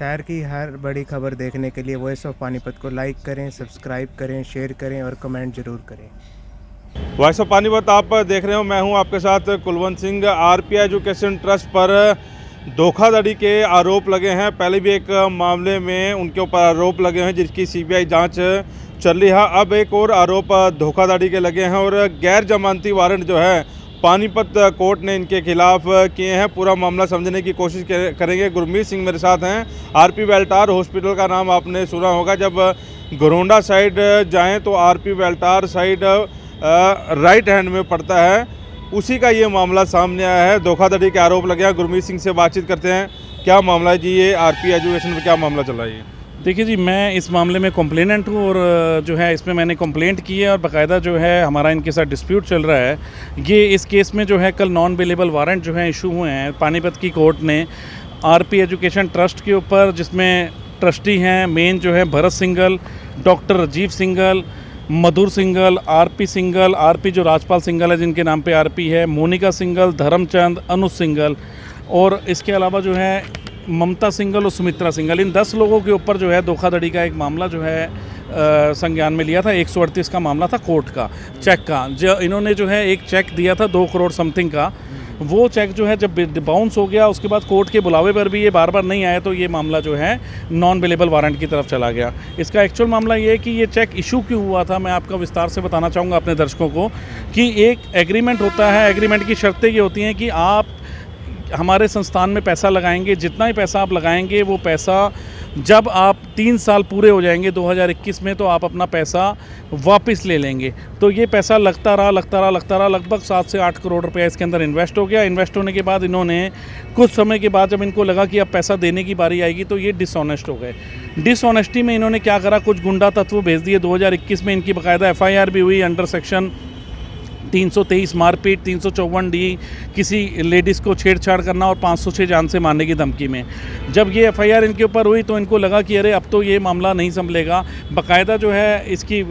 शहर की हर बड़ी खबर देखने के लिए वॉइस ऑफ पानीपत को लाइक करें, सब्सक्राइब करें, शेयर करें और कमेंट ज़रूर करें। वॉइस ऑफ पानीपत आप देख रहे हो, मैं हूं आपके साथ Kulwant Singh. RPI education trust पर धोखाधड़ी के आरोप लगे हैं। पहले भी एक मामले में उनके ऊपर आरोप लगे हैं जिसकी सीबीआई जांच चल रही है। अब एक और आरोप धोखाधड़ी के लगे हैं और गैर जमानती वारंट जो है पानीपत कोर्ट ने इनके खिलाफ किए हैं। पूरा मामला समझने की कोशिश करेंगे। गुरमीत सिंह मेरे साथ हैं। आरपी वेल्टार हॉस्पिटल का नाम आपने सुना होगा। जब घरोंडा साइड जाएं तो आरपी वेल्टार साइड राइट हैंड में पड़ता है। उसी का ये मामला सामने आया है। धोखाधड़ी के आरोप लगे हैं। गुरमीत सिंह से बातचीत करते हैं। क्या मामला है जी, ये आरपी एजुकेशन में क्या मामला चल रहा है? देखिए जी, मैं इस मामले में कंप्लेनेंट हूँ और जो है इसमें मैंने कंप्लेंट की है और बाकायदा जो है हमारा इनके साथ डिस्प्यूट चल रहा है। ये इस केस में जो है कल नॉन अवेलेबल वारंट जो है इशू हुए हैं पानीपत की कोर्ट ने आरपी एजुकेशन ट्रस्ट के ऊपर, जिसमें ट्रस्टी हैं मेन जो है Bharat Singhal, doctor Rajiv Singhal, Madhur Singhal, RP Singhal, RP जो राजपाल सिंगल है जिनके नाम पे आरपी है, मोनिका सिंगल, धर्मचंद, अनुज सिंगल और इसके अलावा जो है ममता सिंगल और सुमित्रा सिंगल। इन 10 लोगों के ऊपर जो है धोखाधड़ी का एक मामला जो है संज्ञान में लिया था। 138 का मामला था कोर्ट का चेक का। जो इन्होंने जो है एक चेक दिया था 2 करोड़ समथिंग का, वो चेक जो है जब बाउंस हो गया उसके बाद कोर्ट के बुलावे पर भी ये बार बार नहीं आया तो ये मामला जो है नॉन अवेलेबल वारंट की तरफ चला गया। इसका एक्चुअल मामला ये है कि ये चेक इशू क्यों हुआ था, मैं आपका विस्तार से बताना चाहूँगा अपने दर्शकों को कि एक एग्रीमेंट होता है। एग्रीमेंट की शर्तें ये होती हैं कि आप हमारे संस्थान में पैसा लगाएंगे, जितना ही पैसा आप लगाएंगे वो पैसा जब आप 3 साल पूरे हो जाएंगे 2021 में तो आप अपना पैसा वापस ले लेंगे। तो ये पैसा लगता रहा लगभग 7 से 8 करोड़ रुपया इसके अंदर इन्वेस्ट हो गया। इन्वेस्ट होने के बाद इन्होंने कुछ समय के बाद जब इनको लगा कि अब पैसा देने की बारी आएगी तो ये डिसऑनेस्ट हो गए। डिसऑनेस्टी में इन्होंने क्या करा, कुछ गुंडा तत्व भेज दिए। 2021 में इनकी बाकायदा FIR भी हुई अंडर सेक्शन 323 मारपीट, 354D किसी लेडीज़ को छेड़छाड़ करना और 506 जान से मारने की धमकी में। जब ये FIR इनके ऊपर हुई तो इनको लगा कि अरे अब तो ये मामला नहीं संभलेगा। बाकायदा जो है इसकी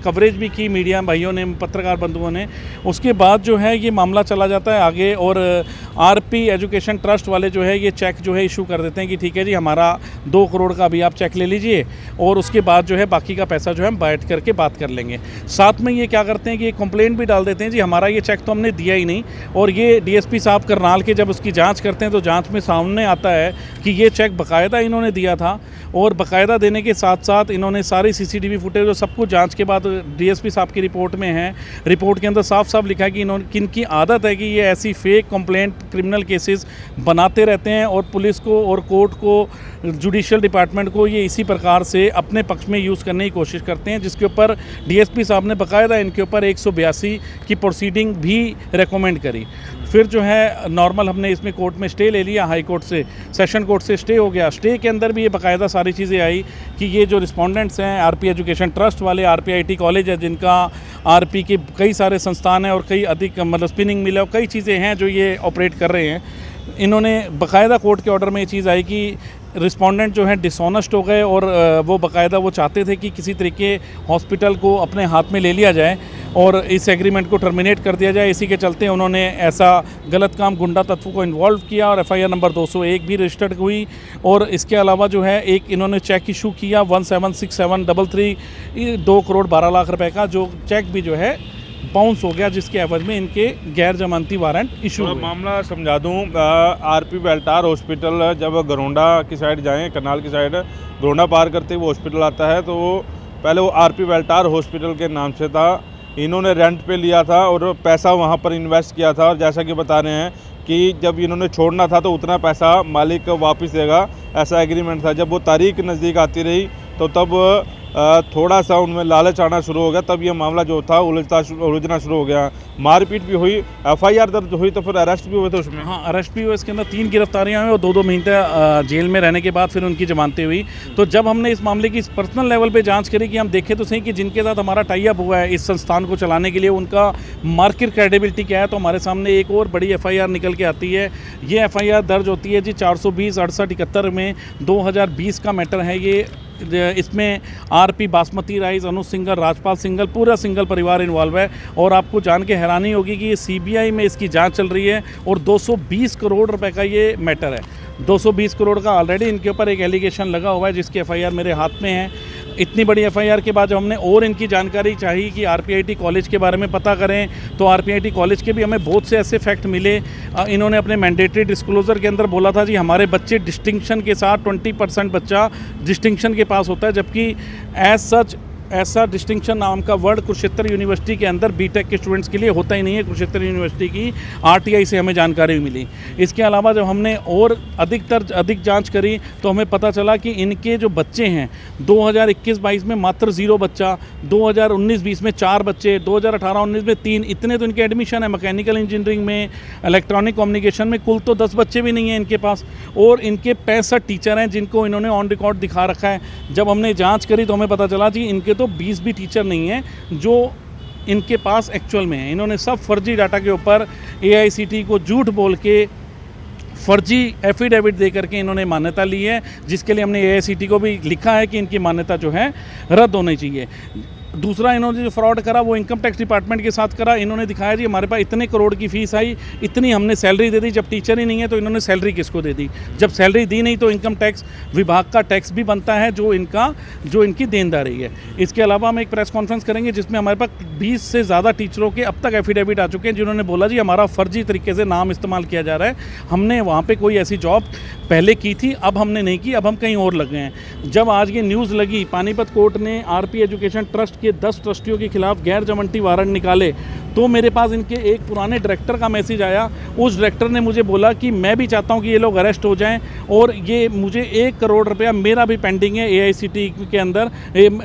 कवरेज भी की मीडिया भाइयों ने, पत्रकार बंधुओं ने। उसके बाद जो है ये मामला चला जाता है आगे और आरपी एजुकेशन ट्रस्ट वाले जो है ये चेक जो है इशू कर देते हैं कि ठीक है जी, हमारा 2 करोड़ का भी आप चेक ले लीजिए और उसके बाद जो है बाकी का पैसा जो है हम बैठ करके बात कर लेंगे। साथ में ये क्या करते हैं कि ये कंप्लेंट भी डाल देते हैं जी हमारा ये चेक तो हमने दिया ही नहीं। और ये डीएसपी साहब करनाल के जब उसकी जांच करते हैं तो जांच में सामने आता है कि ये चेक बाकायदा इन्होंने दिया था और बाकायदा देने के साथ साथ इन्होंने सारी CCTV फुटेज और सब कुछ जांच के बाद डीएसपी साहब की रिपोर्ट में है। रिपोर्ट के अंदर साफ साफ लिखा है कि इन्होंने किनकी आदत है कि ये ऐसी फेक कंप्लेंट क्रिमिनल केसेस बनाते रहते हैं और पुलिस को और कोर्ट को, जुडिशियल डिपार्टमेंट को ये इसी प्रकार से अपने पक्ष में यूज़ करने की कोशिश करते हैं, जिसके ऊपर डीएसपी साहब ने बाकायदा इनके ऊपर 182 की प्रोसीडिंग भी रेकमेंड करी। फिर जो है नॉर्मल हमने इसमें कोर्ट में स्टे ले लिया, हाई कोर्ट से, सेशन कोर्ट से स्टे हो गया। स्टे के अंदर भी ये बाकायदा सारी चीज़ें आई कि ये जो रिस्पोंडेंट्स हैं आरपी एजुकेशन ट्रस्ट वाले, RPIT कॉलेज है जिनका आरपी के कई सारे संस्थान हैं और कई अधिक मतलब स्पिनिंग मिल और कई चीज़ें हैं जो ये ऑपरेट कर रहे हैं। इन्होंने बाकायदा कोर्ट के ऑर्डर में ये चीज़ आई कि रिस्पोंडेंट जो है डिसऑनेस्ट हो गए और वो बाकायदा वो चाहते थे कि किसी तरीके हॉस्पिटल को अपने हाथ में ले लिया जाए और इस एग्रीमेंट को टर्मिनेट कर दिया जाए। इसी के चलते उन्होंने ऐसा गलत काम गुंडा तत्व को इन्वॉल्व किया और FIR नंबर 201 भी रजिस्टर्ड हुई। और इसके अलावा जो है एक इन्होंने चेक इशू किया 176733 2 करोड़ 12 लाख रुपए का, जो चेक भी जो है बाउंस हो गया, जिसके एवज में इनके गैर जमानती वारंट इशू हुए। मामला समझा दूं, आरपी वेल्टार हॉस्पिटल जब घरोंडा की साइड जाएं, करनाल की साइड घरोंडा पार करते वो हॉस्पिटल आता है, तो पहले वो आरपी वेल्टार हॉस्पिटल के नाम से था। इन्होंने रेंट पे लिया था और पैसा वहाँ पर इन्वेस्ट किया था और जैसा कि बता रहे हैं कि जब इन्होंने छोड़ना था तो उतना पैसा मालिक वापस देगा, ऐसा एग्रीमेंट था। जब वो तारीख नज़दीक आती रही तो तब थोड़ा सा उनमें लालच आना शुरू हो गया, तब ये मामला जो था उलझना शुरू हो गया। मारपीट भी हुई, FIR दर्ज हुई, तो फिर अरेस्ट भी हुए थे उसमें। हाँ, अरेस्ट भी हुए। इसके अंदर 3 गिरफ्तारियां हुई और 2-2 महीने जेल में रहने के बाद फिर उनकी जमानतें हुई। तो जब हमने इस मामले की पर्सनल लेवल पे जांच करी कि हम देखें तो सही कि जिनके साथ हमारा टाई अप हुआ है इस संस्थान को चलाने के लिए, उनका मार्केट क्रेडिबिलिटी क्या है, तो हमारे सामने एक और बड़ी FIR निकल के आती है। ये FIR दर्ज होती है जी 420 68 71 में, 2020 का मैटर है ये। इसमें आरपी बासमती राइस, अनुज सिंगल, राजपाल सिंगल, पूरा सिंगल परिवार इन्वॉल्व है। और आपको जान के हैरानी होगी कि ये CBI में इसकी जांच चल रही है और 220 करोड़ रुपए का ये मैटर है। 220 करोड़ का ऑलरेडी इनके ऊपर एक एलिगेशन लगा हुआ है, जिसकी एफआईआर मेरे हाथ में है। इतनी बड़ी एफआईआर के बाद जब हमने और इनकी जानकारी चाहिए कि आरपीआईटी कॉलेज के बारे में पता करें, तो आरपीआईटी कॉलेज के भी हमें बहुत से ऐसे फैक्ट मिले। इन्होंने अपने मैंडेटरी डिस्क्लोजर के अंदर बोला था जी हमारे बच्चे डिस्टिंक्शन के साथ 20% बच्चा डिस्टिंक्शन के पास होता है, जबकि एज सच ऐसा डिस्टिंक्शन नाम का वर्ड कुरुक्षेत्र यूनिवर्सिटी के अंदर बीटेक के स्टूडेंट्स के लिए होता ही नहीं है। कुरुक्षेत्र यूनिवर्सिटी की आरटीआई से हमें जानकारी मिली। इसके अलावा जब हमने और अधिक जांच करी तो हमें पता चला कि इनके जो बच्चे हैं 2021-22 में मात्र 0 बच्चा, 2019-20 में 4 बच्चे, 2018-19 में 3, इतने तो इनके एडमिशन है। मैकेनिकल इंजीनियरिंग में, इलेक्ट्रॉनिक कम्युनिकेशन में कुल तो 10 बच्चे भी नहीं हैं इनके पास, और इनके 65 टीचर हैं जिनको इन्होंने ऑन रिकॉर्ड दिखा रखा है। जब हमने जाँच करी तो हमें पता चला जी इनके तो 20 भी टीचर नहीं हैं जो इनके पास एक्चुअल में है। इन्होंने सब फर्जी डाटा के ऊपर एआईसीटी को झूठ बोल के फर्जी एफिडेविट दे करके इन्होंने मान्यता ली है, जिसके लिए हमने एआईसीटी को भी लिखा है कि इनकी मान्यता जो है रद्द होनी चाहिए। दूसरा, इन्होंने जो फ्रॉड करा वो इनकम टैक्स डिपार्टमेंट के साथ करा। इन्होंने दिखाया जी हमारे पास इतने करोड़ की फ़ीस आई, इतनी हमने सैलरी दे दी। जब टीचर ही नहीं है तो इन्होंने सैलरी किसको दे दी? जब सैलरी दी नहीं तो इनकम टैक्स विभाग का टैक्स भी बनता है जो इनकी देनदारी है। इसके अलावा हम एक प्रेस कॉन्फ्रेंस करेंगे जिसमें हमारे पास 20 से ज़्यादा टीचरों के अब तक एफिडेविट आ चुके हैं जिन्होंने बोला जी हमारा फर्जी तरीके से नाम इस्तेमाल किया जा रहा है, हमने वहाँ पर कोई ऐसी जॉब पहले की थी, अब हमने नहीं की, अब हम कहीं और लग गए हैं। जब आज ये न्यूज़ लगी, पानीपत कोर्ट ने आरपी एजुकेशन ट्रस्ट के 10 ट्रस्टियों के खिलाफ गैर जमानती वारंट निकाले, तो मेरे पास इनके एक पुराने डायरेक्टर का मैसेज आया। उस डायरेक्टर ने मुझे बोला कि मैं भी चाहता हूं कि ये लोग अरेस्ट हो जाएं, और ये मुझे 1 करोड़ रुपया मेरा भी पेंडिंग है एआईसीटी के अंदर,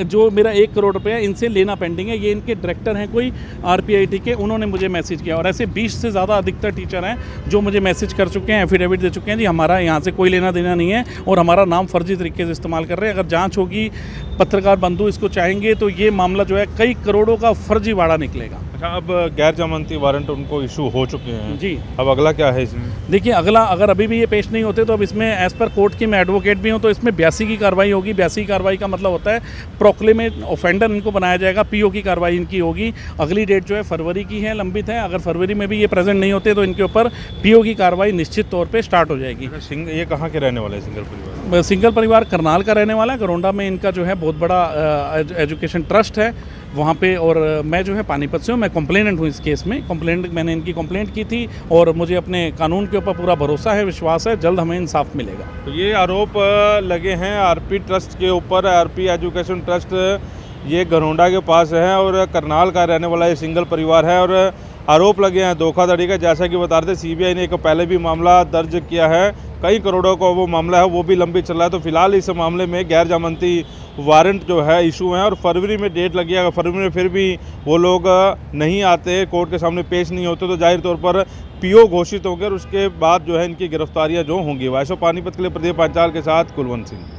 जो मेरा 1 करोड़ रुपया इनसे लेना पेंडिंग है। ये इनके डायरेक्टर हैं कोई आरपीआईटी के, उन्होंने मुझे मैसेज किया। और ऐसे 20 से ज़्यादा अधिकतर टीचर हैं जो मुझे मैसेज कर चुके हैं, एफिडेविट दे चुके हैं जी हमारा यहाँ से कोई लेना देना नहीं है और हमारा नाम फर्जी तरीके से इस्तेमाल कर रहे हैं। अगर जाँच होगी, पत्रकार बंधु इसको चाहेंगे, तो ये मामला जो है कई करोड़ों का फर्जीवाड़ा निकलेगा। अच्छा, अब गैर जमानती वारंट उनको इशू हो चुके हैं जी, अब अगला क्या है इसमें? देखिए अगला, अगर अभी भी ये पेश नहीं होते तो अब इसमें एज़ पर कोर्ट की मैं एडवोकेट भी हूँ, तो इसमें 82 की कार्रवाई होगी। 82 की कार्रवाई का मतलब होता है प्रोक्लेमेट ऑफेंडर इनको बनाया जाएगा, पीओ की कार्रवाई इनकी होगी। अगली डेट जो है फरवरी की है, लंबित है। अगर फरवरी में भी ये प्रेजेंट नहीं होते तो इनके ऊपर पीओ की कार्रवाई निश्चित तौर पर स्टार्ट हो जाएगी। ये कहाँ के रहने वाले हैं? सिंगल परिवार करनाल का रहने वाला है। गरोंडा में इनका जो है बहुत बड़ा एजुकेशन ट्रस्ट है वहाँ पे, और मैं जो है पानीपत से हूँ। मैं कंप्लेनेंट हूँ इस केस में। मैंने इनकी कंप्लेंट की थी और मुझे अपने कानून के ऊपर पूरा भरोसा है, विश्वास है, जल्द हमें इंसाफ मिलेगा। तो ये आरोप लगे हैं आरपी ट्रस्ट के ऊपर। आरपी एजुकेशन ट्रस्ट ये गरोंडा के पास है और करनाल का रहने वाला ये सिंगल परिवार है, और आरोप लगे हैं धोखाधड़ी का। जैसा कि बता रहे थे, सीबीआई ने एक पहले भी मामला दर्ज किया है, कई करोड़ों का वो मामला है, वो भी लंबित चल रहा है। तो फिलहाल इस मामले में गैर जमानती वारंट जो है इशू है और फरवरी में डेट लगी है। अगर फरवरी में फिर भी वो लोग नहीं आते, कोर्ट के सामने पेश नहीं होते, तो जाहिर तौर पर पीओ घोषित होंगे और उसके बाद जो है इनकी गिरफ्तारियां जो होंगी। वॉइस ऑफ पानीपत के लिए प्रदीप पांचाल के साथ कुलवंत सिंह।